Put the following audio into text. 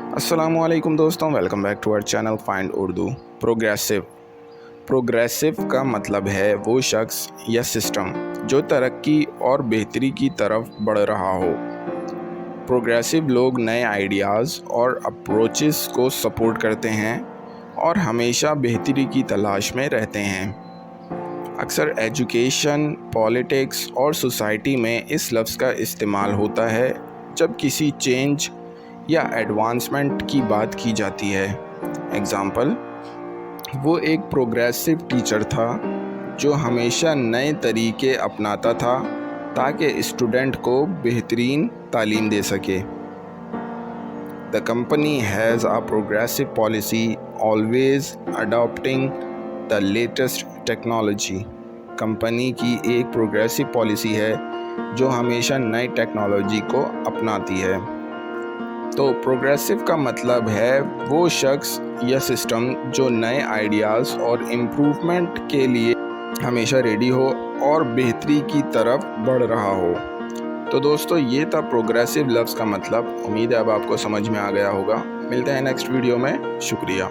अस्सलामुअलैकुम दोस्तों, welcome back to our channel find Urdu. Progressive का मतलब है वो शख्स या सिस्टम जो तरक्की और बेहतरी की तरफ बढ़ रहा हो। प्रोग्रेसिव लोग नए आइडियाज़ और अप्रोचेस को सपोर्ट करते हैं और हमेशा बेहतरी की तलाश में रहते हैं। अक्सर एजुकेशन, पॉलिटिक्स और सोसाइटी में इस लफ्ज़ का इस्तेमाल होता है जब किसी चेंज या एडवांसमेंट की बात की जाती है। एग्ज़ाम्पल, वो एक प्रोग्रेसिव टीचर था जो हमेशा नए तरीके अपनाता था ताकि स्टूडेंट को बेहतरीन तालीम दे सके। The company has a progressive policy, always adopting the latest technology. Company की एक प्रोग्रेसिव पॉलिसी है जो हमेशा नई टेक्नोलॉजी को अपनाती है। तो प्रोग्रेसिव का मतलब है वो शख्स या सिस्टम जो नए आइडियाज़ और इम्प्रूवमेंट के लिए हमेशा रेडी हो और बेहतरी की तरफ बढ़ रहा हो। तो दोस्तों, ये था प्रोग्रेसिव लफ्ज़ का मतलब। उम्मीद है अब आपको समझ में आ गया होगा। मिलते हैं नेक्स्ट वीडियो में। शुक्रिया।